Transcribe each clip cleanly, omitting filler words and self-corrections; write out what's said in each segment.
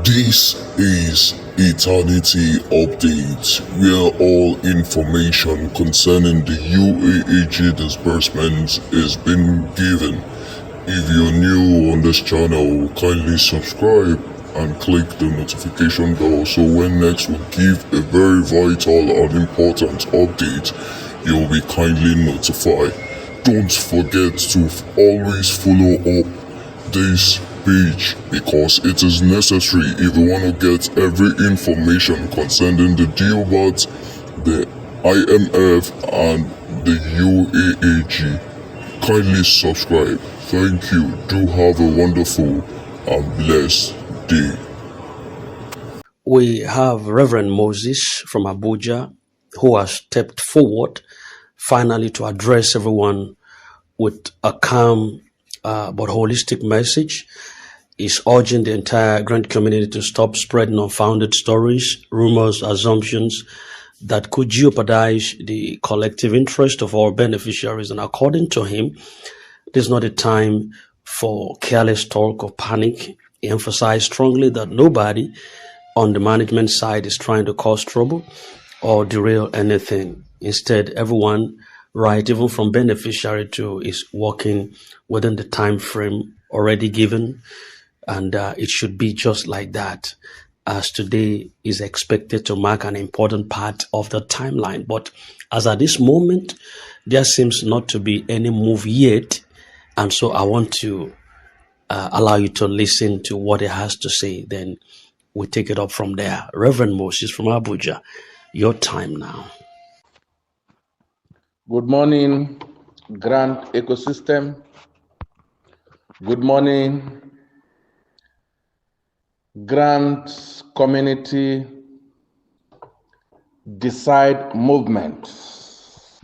This is Eternity Update, where all information concerning the UAAG disbursement is being given. If you're new on this channel, kindly subscribe and click the notification bell so when next we give a very vital and important update, you'll be kindly notified. Don't forget to always follow up this page because it is necessary if you want to get every information concerning the Theobarth, the IMF and the UAAG. Kindly subscribe. Thank you. Do have a wonderful and blessed day. We have Reverend Moses from Abuja who has stepped forward finally to address everyone with a calm but holistic message. Is urging the entire grant community to stop spreading unfounded stories, rumors, assumptions that could jeopardize the collective interest of our beneficiaries. And according to him, this is not a time for careless talk or panic. He emphasized strongly that nobody on the management side is trying to cause trouble or derail anything. Instead, everyone, right, even from beneficiary to, is working within the time frame already given. And it should be just like that, as today is expected to mark an important part of the timeline. But as at this moment, there seems not to be any move yet. And so I want to allow you to listen to what he has to say. Then we take it up from there. Reverend Moses from Abuja, your time now. Good morning, Grant ecosystem. Good morning, Grant community decide movement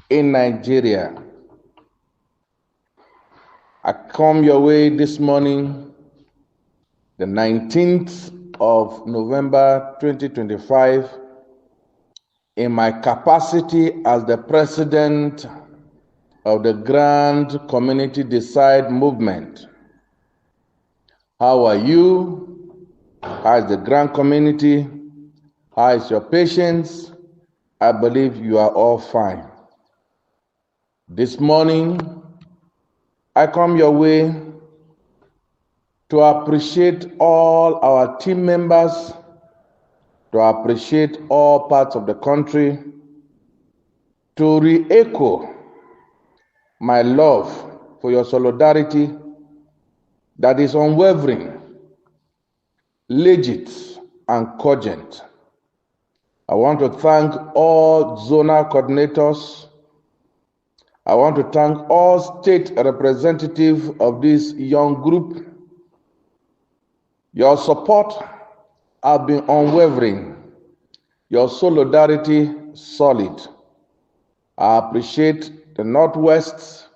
in Nigeria. I come your way this morning, the 19th of November 2025, in my capacity as the president of the Grant Community Decide movement. How are you? How is the Grant community? How is your patience? I believe you are all fine. This morning, I come your way to appreciate all our team members, to appreciate all parts of the country, to re-echo my love for your solidarity that is unwavering, legit, and cogent. I want to thank all zonal coordinators. I want to thank all state representatives of this young group. Your support has been unwavering, your solidarity solid. I appreciate the Northwest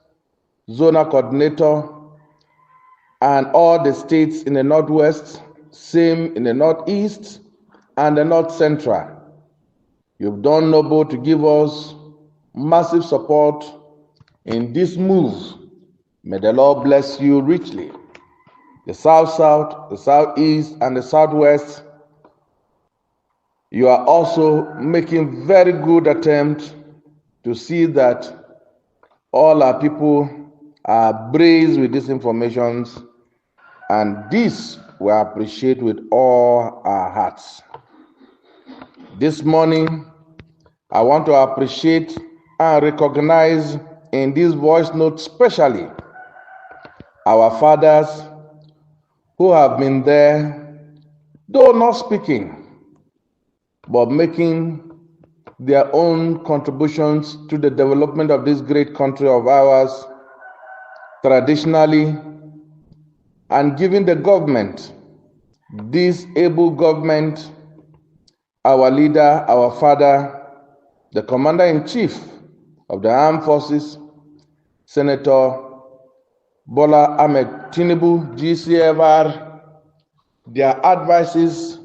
zonal coordinator and all the states in the Northwest, same in the Northeast and the North Central. You've done noble to give us massive support in this move. May the Lord bless you richly. The South-South, the Southeast, and the Southwest, you are also making very good attempt to see that all our people are abreast with these informations, and this we appreciate with all our hearts. This morning, I want to appreciate and recognize in this voice note especially our fathers who have been there, though not speaking, but making their own contributions to the development of this great country of ours traditionally, and giving the government, this able government, our leader, our father, the commander-in-chief of the armed forces, Senator Bola Ahmed Tinubu, GCFR, their advices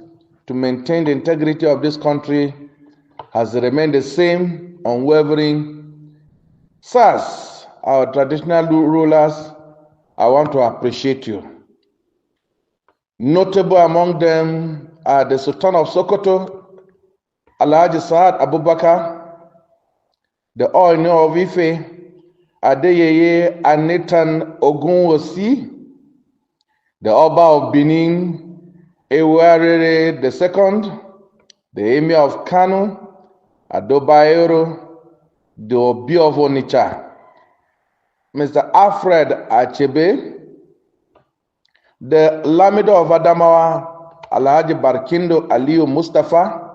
to maintain the integrity of this country has remained the same, unwavering. SARS, our traditional rulers, I want to appreciate you. Notable among them the Sultan of Sokoto, Alhaji Saad Abubakar, the Oino of Ife, Adeyeye Anitan Ogunwosi, the Oba of Benin, Ewarere II, the Emir of Kano, Adobayero, the Obi of Onitsha, Mr. Alfred Achebe, the Lamido of Adamawa, Alhaji Barkindo Aliyu Mustafa,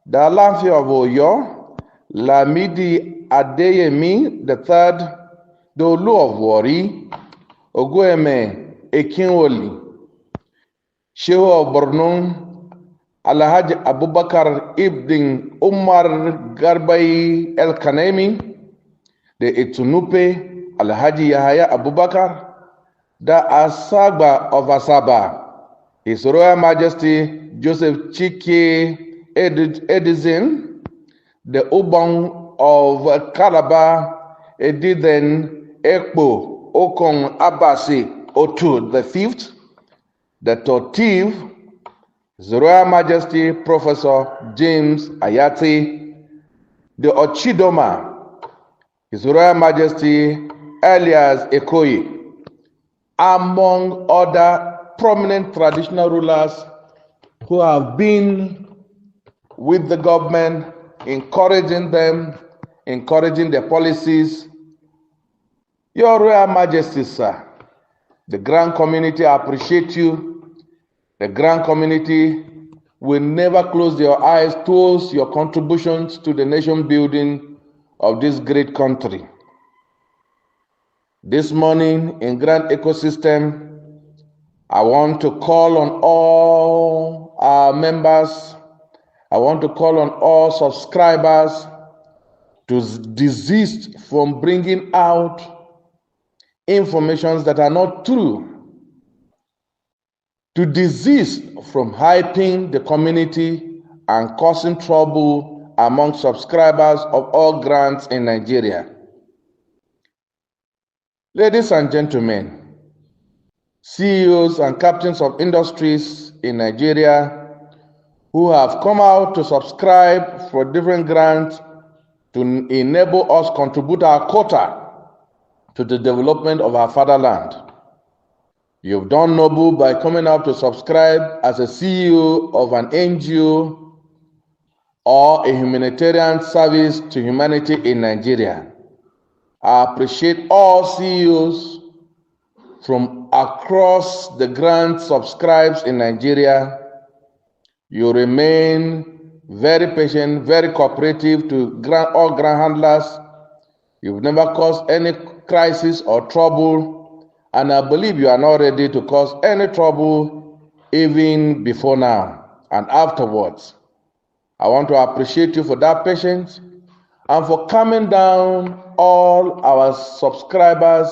the Alamfi of Oyo, Lamidi Adeyemi III, the Olu of Wari, Ogueme Ekinwoli, Shehu of Borno, Alhaji Abubakar Ibn Umar Garbai El Kanemi, the Etunupe, Alhaji Yahaya Abubakar, the Asaba of Asaba, His Royal Majesty Joseph Chike Edison, the Ubang of Calabar, Edithen Ekpo Okong Abasi Otu the Fifth, the Totiv, His Royal Majesty Professor James Ayati, the Ochidoma, His Royal Majesty Elias Ekoyi, among other prominent traditional rulers who have been with the government, encouraging them, encouraging their policies. Your Royal Majesty, sir, the Grand community appreciate you. The Grand community will never close their eyes towards your contributions to the nation building of this great country. This morning in Grant Ecosystem, I want to call on all our members, I want to call on all subscribers to desist from bringing out information that are not true, to desist from hyping the community and causing trouble among subscribers of all grants in Nigeria. Ladies and gentlemen, CEOs and captains of industries in Nigeria who have come out to subscribe for different grants to enable us contribute our quota to the development of our fatherland. You've done noble by coming out to subscribe as a CEO of an NGO or a humanitarian service to humanity in Nigeria. I appreciate all CEOs from across the grant subscribes in Nigeria. You remain very patient, very cooperative to all grant handlers. You've never caused any crisis or trouble, and I believe you are not ready to cause any trouble even before now and afterwards. I want to appreciate you for that patience and for calming down all our subscribers,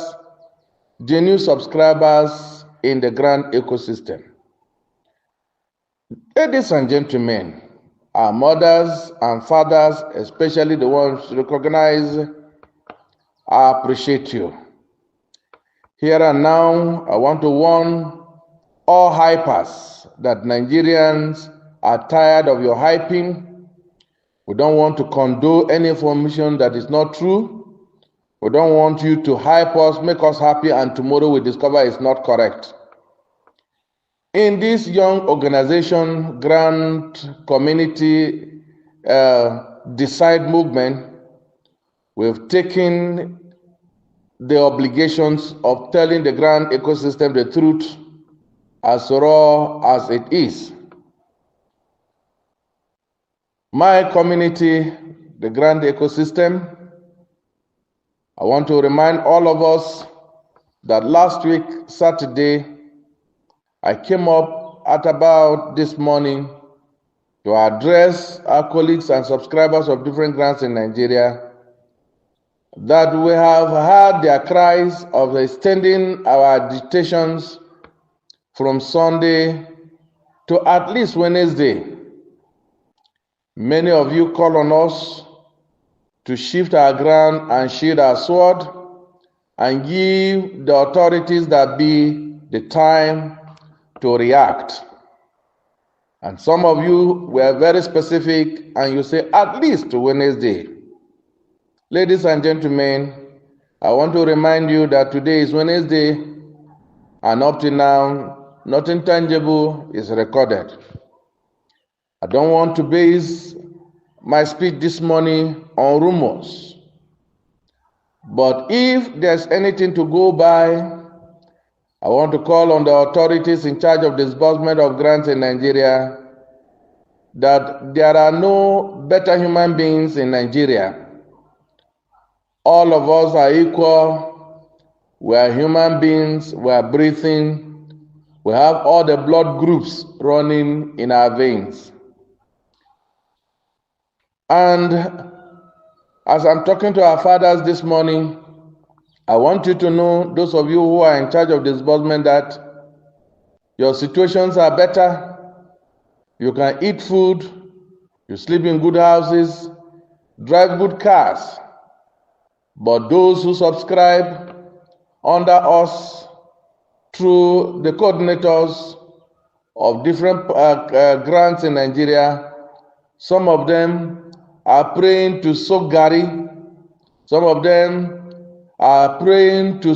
genuine subscribers in the Grant ecosystem. Ladies and gentlemen, our mothers and fathers, especially the ones recognized, I appreciate you. Here and now, I want to warn all hypers that Nigerians are tired of your hyping. We don't want to condone any information that is not true. We don't want you to hype us, make us happy, and tomorrow we discover it's not correct. In this young organization, Grant Community Decide movement, we've taken the obligations of telling the Grant ecosystem the truth as raw as it is. My community, the Grant ecosystem, I want to remind all of us that last week, Saturday, I came up at about this morning to address our colleagues and subscribers of different grants in Nigeria that we have heard their cries of extending our agitations from Sunday to at least Wednesday. Many of you call on us to shift our ground and shield our sword and give the authorities that be the time to react. And some of you were very specific and you say at least Wednesday. Ladies and gentlemen, I want to remind you that today is Wednesday and up to now, nothing tangible is recorded. I don't want to base my speech this morning on rumors. But if there's anything to go by, I want to call on the authorities in charge of disbursement of grants in Nigeria that there are no better human beings in Nigeria. All of us are equal. We are human beings. We are breathing. We have all the blood groups running in our veins. And as I'm talking to our fathers this morning, I want you to know, those of you who are in charge of disbursement, that your situations are better. You can eat food, you sleep in good houses, drive good cars. But those who subscribe under us through the coordinators of different grants in Nigeria, some of them are praying to soak gari. Some of them are praying to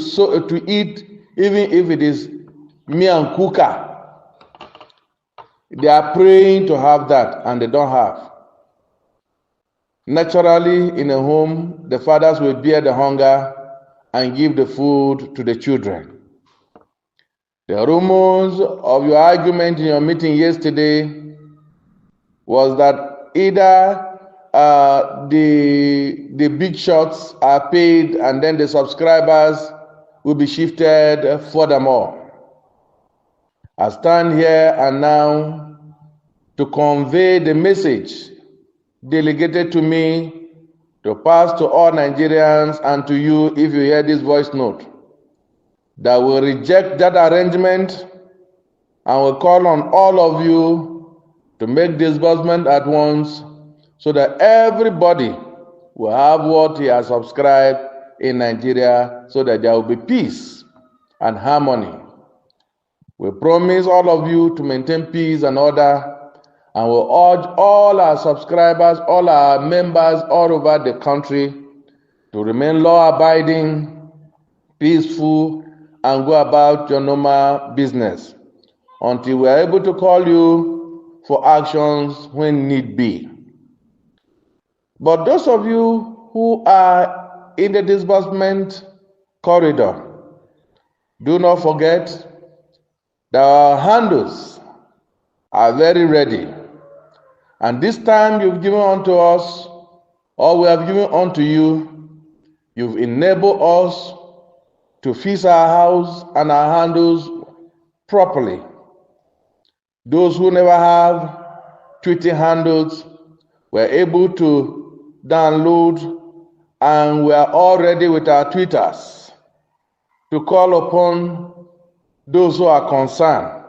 eat, even if it is miyan kuka. They are praying to have that, and they don't have. Naturally, in a home, the fathers will bear the hunger and give the food to the children. The rumors of your argument in your meeting yesterday was that either the big shots are paid and then the subscribers will be shifted furthermore. I stand here and now to convey the message delegated to me to pass to all Nigerians and to you if you hear this voice note, that will reject that arrangement and will call on all of you to make disbursement at once so that everybody will have what he has subscribed in Nigeria, so that there will be peace and harmony. We promise all of you to maintain peace and order, and we urge all our subscribers, all our members all over the country to remain law-abiding, peaceful, and go about your normal business until we are able to call you for actions when need be. But those of you who are in the disbursement corridor, do not forget that our handles are very ready. And this time you've given unto us, or we have given unto you, you've enabled us to fix our house and our handles properly. Those who never have tweeting handles were able to download, and we are all ready with our tweeters to call upon those who are concerned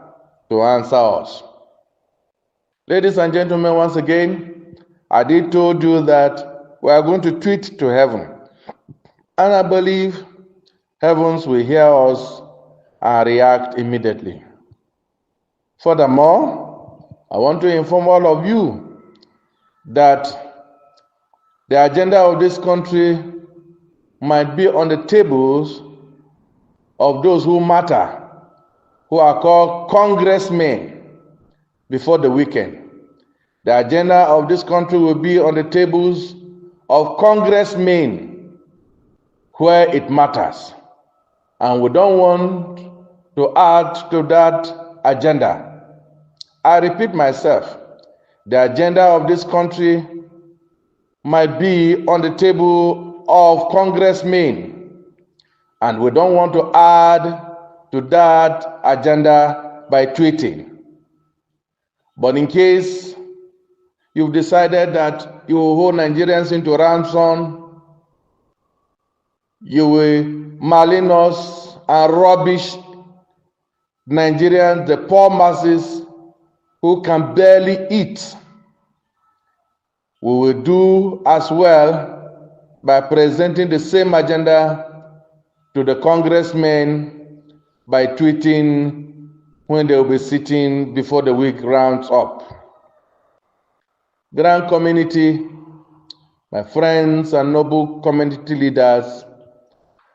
to answer us. Ladies and gentlemen, once again, I did told you that we are going to tweet to heaven, and I believe heavens will hear us and react immediately. Furthermore, I want to inform all of you that the agenda of this country might be on the tables of those who matter, who are called congressmen, before the weekend. The agenda of this country will be on the tables of congressmen where it matters. And we don't want to add to that agenda. I repeat myself, the agenda of this country might be on the table of congressmen, and we don't want to add to that agenda by tweeting. But in case you've decided that you will hold Nigerians into ransom, you will malign us and rubbish Nigerians, the poor masses who can barely eat, we will do as well by presenting the same agenda to the congressmen by tweeting when they will be sitting before the week rounds up. Grant community, my friends and noble community leaders,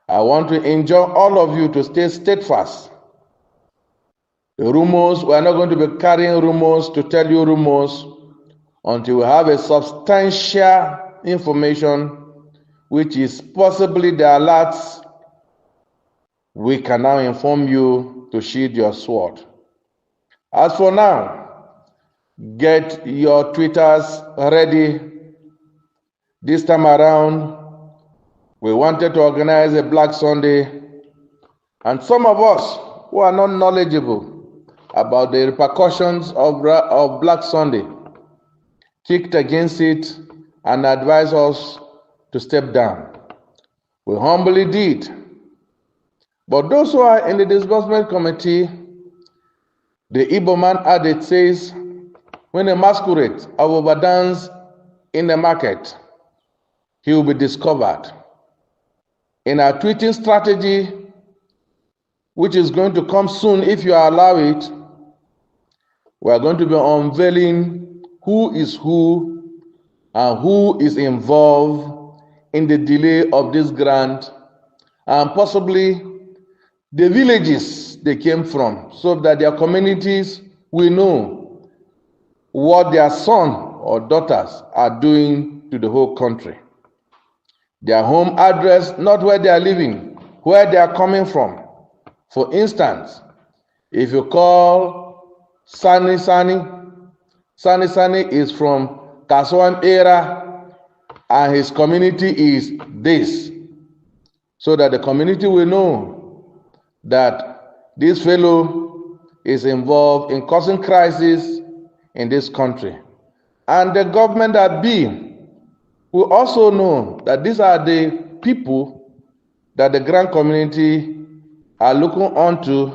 I want to enjoin all of you to stay steadfast. The rumors, we are not going to be carrying rumors to tell you rumors until we have a substantial information, which is possibly the alerts. We can now inform you to sheathe your sword. As for now, get your Twitters ready. This time around, we wanted to organize a Black Sunday, and some of us who are not knowledgeable about the repercussions of Black Sunday kicked against it and advised us to step down. We humbly did. But those who are in the disbursement committee, the Igbo man adage says, when a masquerade overdance in the market, he will be discovered. In our tweeting strategy, which is going to come soon if you allow it, we are going to be unveiling who is who and who is involved in the delay of this grant, and possibly the villages they came from, so that their communities will know what their son or daughters are doing to the whole country. Their home address, not where they are living, where they are coming from. For instance, if you call Sani Sani, Sani Sani is from Kaswan area and his community is this, so that the community will know that this fellow is involved in causing crisis in this country. And the government that be will also know that these are the people that the grant community are looking onto,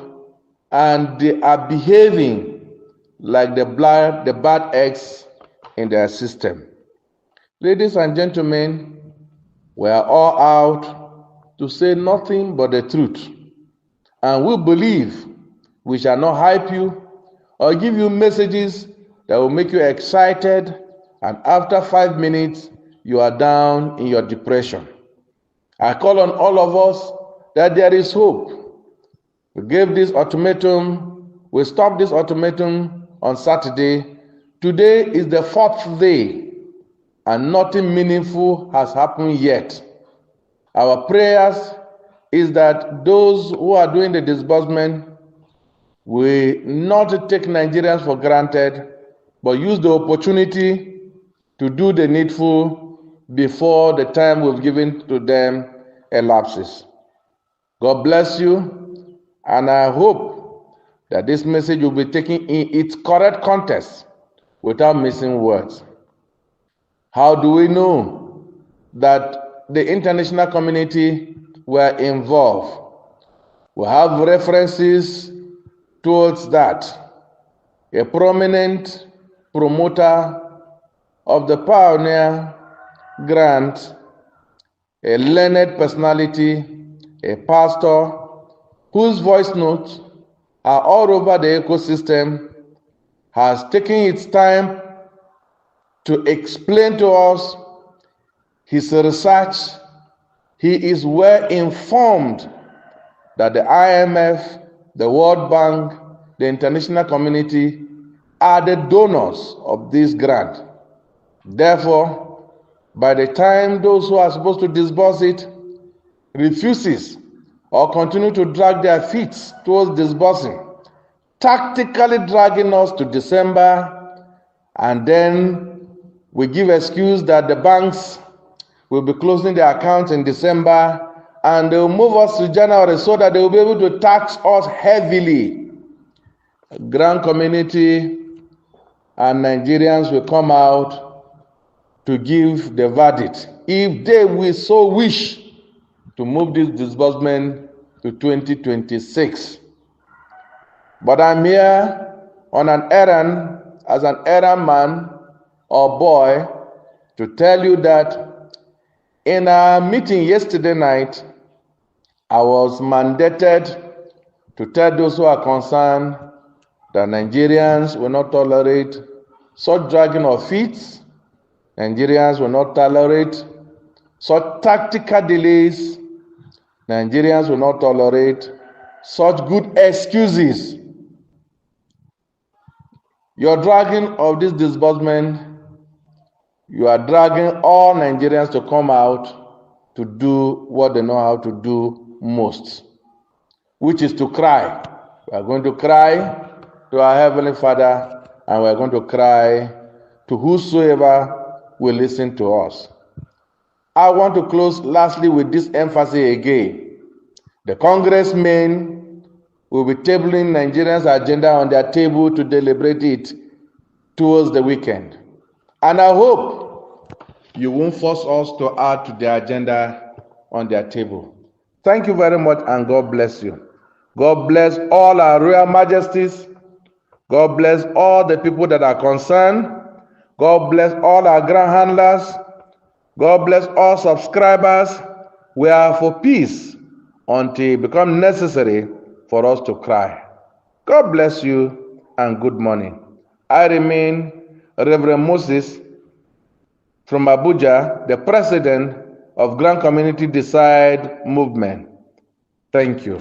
and they are behaving like the bad eggs in their system. Ladies and gentlemen, we are all out to say nothing but the truth. And we believe we shall not hype you or give you messages that will make you excited, and after 5 minutes, you are down in your depression. I call on all of us that there is hope. We gave this ultimatum, we stopped this ultimatum on Saturday. Today is the 4th day, and nothing meaningful has happened yet. Our prayers is that those who are doing the disbursement will not take Nigerians for granted, but use the opportunity to do the needful before the time we've given to them elapses. God bless you, and I hope that this message will be taken in its correct context without missing words. How do we know that the international community were involved? We have references towards that. A prominent promoter of the Pioneer Grant, a learned personality, a pastor, whose voice notes are all over the ecosystem, has taken its time to explain to us his research. He is well informed that the IMF, the World Bank, the international community are the donors of this grant. Therefore, by the time those who are supposed to disburse it refuses or continue to drag their feet towards disbursing, tactically dragging us to December, and then we give excuse that the banks will be closing their accounts in December, and they will move us to January so that they will be able to tax us heavily. Grant community and Nigerians will come out to give the verdict if they will so wish to move this disbursement to 2026. But I'm here on an errand, as an errand man or boy, to tell you that in our meeting yesterday night, I was mandated to tell those who are concerned that Nigerians will not tolerate such dragging of feet. Nigerians will not tolerate such tactical delays. Nigerians will not tolerate such good excuses. Your dragging of this disbursement, you are dragging all Nigerians to come out to do what they know how to do most, which is to cry. We are going to cry to our Heavenly Father, and we are going to cry to whosoever will listen to us. I want to close lastly with this emphasis again. The congressmen will be tabling Nigerians' agenda on their table to deliberate it towards the weekend. And I hope you won't force us to add to the agenda on their table. Thank you very much, and God bless you. God bless all our royal majesties. God bless all the people that are concerned. God bless all our grant handlers. God bless all subscribers. We are for peace until it becomes necessary for us to cry. God bless you and good morning. I remain Reverend Moses from Abuja, the president of Grant Community Decide Movement. Thank you.